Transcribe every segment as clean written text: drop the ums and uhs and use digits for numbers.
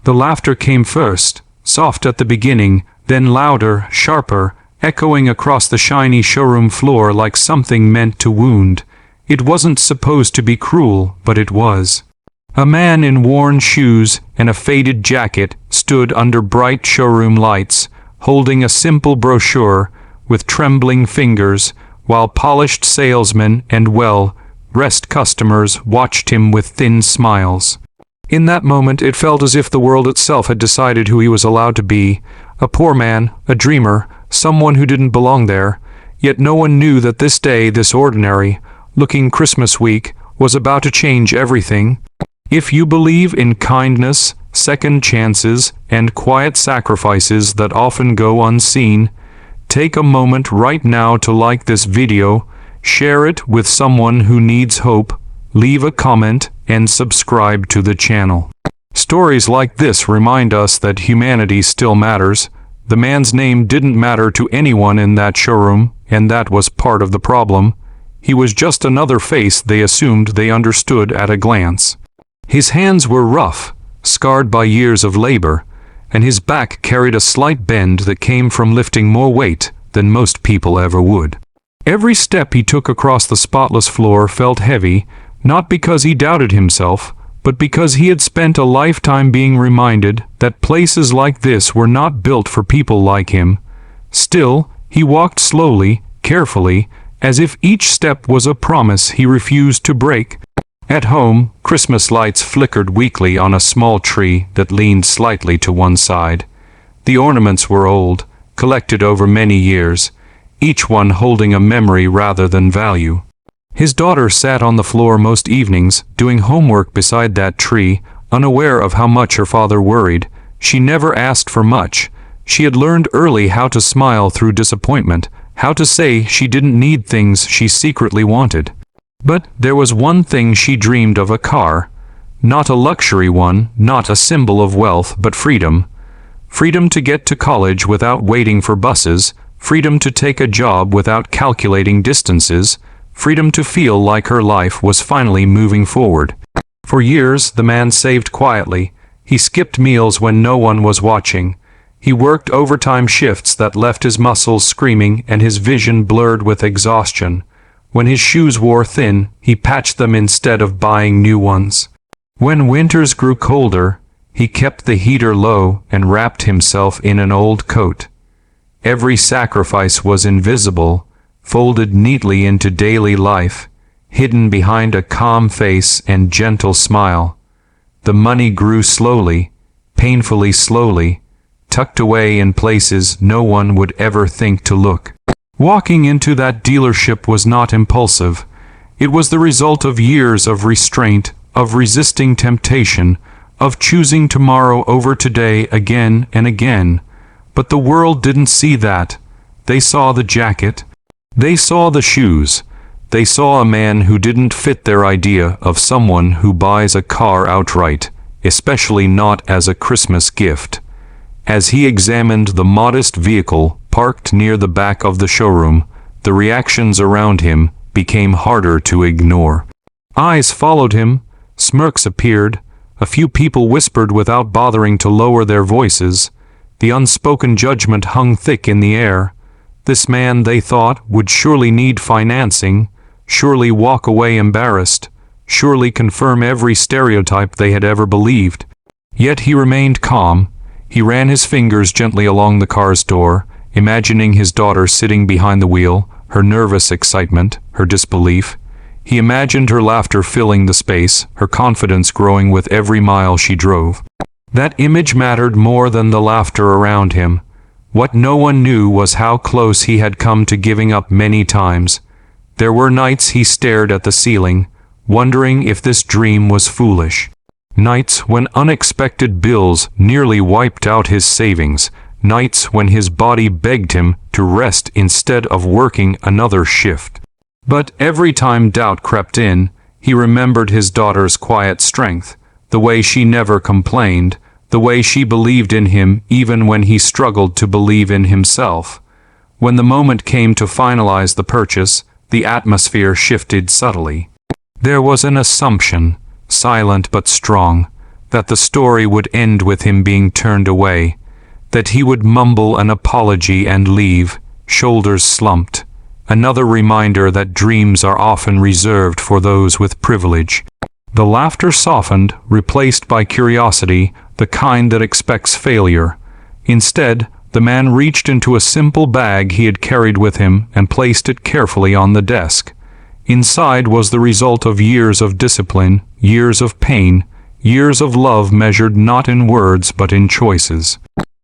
The laughter came first, soft at the beginning, then louder, sharper, echoing across the shiny showroom floor like something meant to wound. It wasn't supposed to be cruel, but it was. A man in worn shoes and a faded jacket stood under bright showroom lights, holding a simple brochure with trembling fingers, while polished salesmen and well-dressed customers watched him with thin smiles. In that moment it felt as if the world itself had decided who he was allowed to be, a poor man, a dreamer, someone who didn't belong there. Yet no one knew that this day, this ordinary-looking Christmas week, was about to change everything. If you believe in kindness, second chances, and quiet sacrifices that often go unseen, take a moment right now to like this video, share it with someone who needs hope, leave a comment, and subscribe to the channel. Stories like this remind us that humanity still matters. The man's name didn't matter to anyone in that showroom, and that was part of the problem. He was just another face they assumed they understood at a glance. His hands were rough, scarred by years of labor, and his back carried a slight bend that came from lifting more weight than most people ever would. Every step he took across the spotless floor felt heavy, not because he doubted himself, but because he had spent a lifetime being reminded that places like this were not built for people like him. Still, he walked slowly, carefully, as if each step was a promise he refused to break. At home, Christmas lights flickered weakly on a small tree that leaned slightly to one side. The ornaments were old, collected over many years, each one holding a memory rather than value. His daughter sat on the floor most evenings, doing homework beside that tree, unaware of how much her father worried. She never asked for much. She had learned early how to smile through disappointment, how to say she didn't need things she secretly wanted. But there was one thing she dreamed of: a car. Not a luxury one, not a symbol of wealth, but freedom. Freedom to get to college without waiting for buses, freedom to take a job without calculating distances, freedom to feel like her life was finally moving forward. For years, the man saved quietly. He skipped meals when no one was watching. He worked overtime shifts that left his muscles screaming and his vision blurred with exhaustion. When his shoes wore thin, he patched them instead of buying new ones. When winters grew colder, he kept the heater low and wrapped himself in an old coat. Every sacrifice was invisible, folded neatly into daily life, hidden behind a calm face and gentle smile. The money grew slowly, painfully slowly, tucked away in places no one would ever think to look. Walking into that dealership was not impulsive. It was the result of years of restraint, of resisting temptation, of choosing tomorrow over today again and again. But the world didn't see that. They saw the jacket. They saw the shoes. They saw a man who didn't fit their idea of someone who buys a car outright, especially not as a Christmas gift. As he examined the modest vehicle parked near the back of the showroom, the reactions around him became harder to ignore. Eyes followed him, smirks appeared, a few people whispered without bothering to lower their voices. The unspoken judgment hung thick in the air. This man, they thought, would surely need financing, surely walk away embarrassed, surely confirm every stereotype they had ever believed. Yet he remained calm. He ran his fingers gently along the car's door, imagining his daughter sitting behind the wheel, her nervous excitement, her disbelief. He imagined her laughter filling the space, her confidence growing with every mile she drove. That image mattered more than the laughter around him. What no one knew was how close he had come to giving up many times. There were nights he stared at the ceiling, wondering if this dream was foolish. Nights when unexpected bills nearly wiped out his savings. Nights when his body begged him to rest instead of working another shift. But every time doubt crept in, he remembered his daughter's quiet strength, the way she never complained, the way she believed in him even when he struggled to believe in himself. When the moment came to finalize the purchase, the atmosphere shifted subtly. There was an assumption, silent but strong, that the story would end with him being turned away, that he would mumble an apology and leave, shoulders slumped. Another reminder that dreams are often reserved for those with privilege. The laughter softened, replaced by curiosity, the kind that expects failure. Instead, the man reached into a simple bag he had carried with him and placed it carefully on the desk. Inside was the result of years of discipline, years of pain, years of love measured not in words but in choices.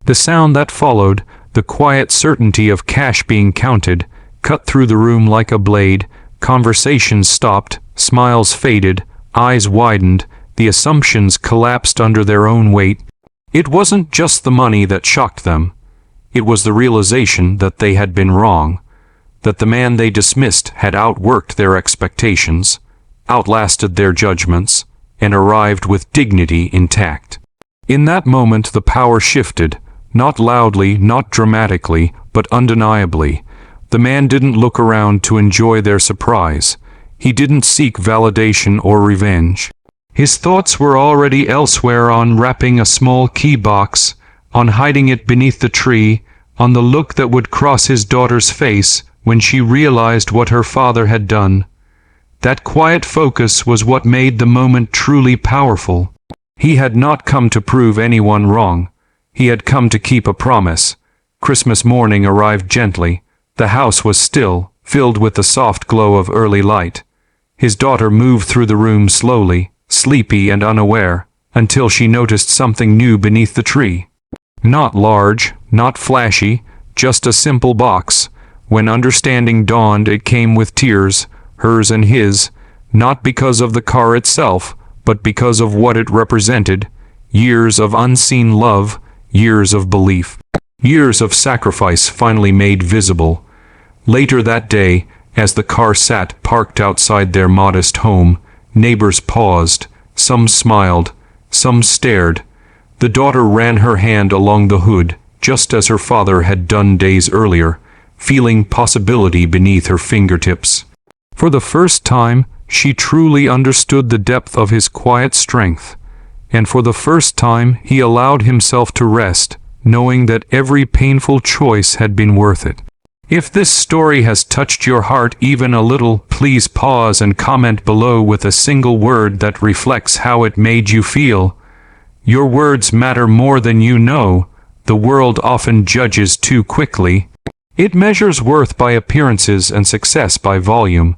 The sound that followed, the quiet certainty of cash being counted, cut through the room like a blade. Conversations stopped, smiles faded, eyes widened, the assumptions collapsed under their own weight. It wasn't just the money that shocked them. It was the realization that they had been wrong, that the man they dismissed had outworked their expectations, outlasted their judgments, and arrived with dignity intact. In that moment the power shifted, not loudly, not dramatically, but undeniably. The man didn't look around to enjoy their surprise. He didn't seek validation or revenge. His thoughts were already elsewhere, on wrapping a small key box, on hiding it beneath the tree, on the look that would cross his daughter's face when she realized what her father had done. That quiet focus was what made the moment truly powerful. He had not come to prove anyone wrong. He had come to keep a promise. Christmas morning arrived gently. The house was still, filled with the soft glow of early light. His daughter moved through the room slowly, sleepy and unaware, until she noticed something new beneath the tree. Not large, not flashy, just a simple box. When understanding dawned, it came with tears, hers and his, not because of the car itself, but because of what it represented. Years of unseen love, years of belief, years of sacrifice finally made visible. Later that day, as the car sat parked outside their modest home, neighbors paused, some smiled, some stared. The daughter ran her hand along the hood, just as her father had done days earlier, feeling possibility beneath her fingertips. For the first time, she truly understood the depth of his quiet strength, and for the first time he allowed himself to rest, knowing that every painful choice had been worth it. If this story has touched your heart even a little, please pause and comment below with a single word that reflects how it made you feel. Your words matter more than you know. The world often judges too quickly. It measures worth by appearances and success by volume.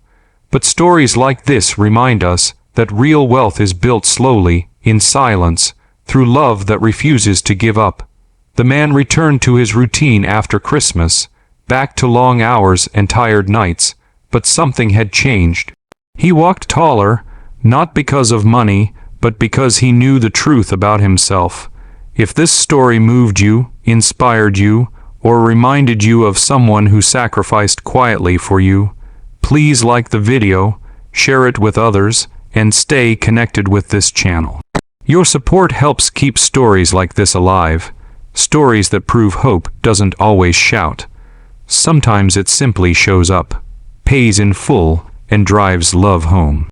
But stories like this remind us that real wealth is built slowly, in silence, through love that refuses to give up. The man returned to his routine after Christmas, back to long hours and tired nights, but something had changed. He walked taller, not because of money, but because he knew the truth about himself. If this story moved you, inspired you, or reminded you of someone who sacrificed quietly for you, please like the video, share it with others, and stay connected with this channel. Your support helps keep stories like this alive. Stories that prove hope doesn't always shout. Sometimes it simply shows up, pays in full, and drives love home.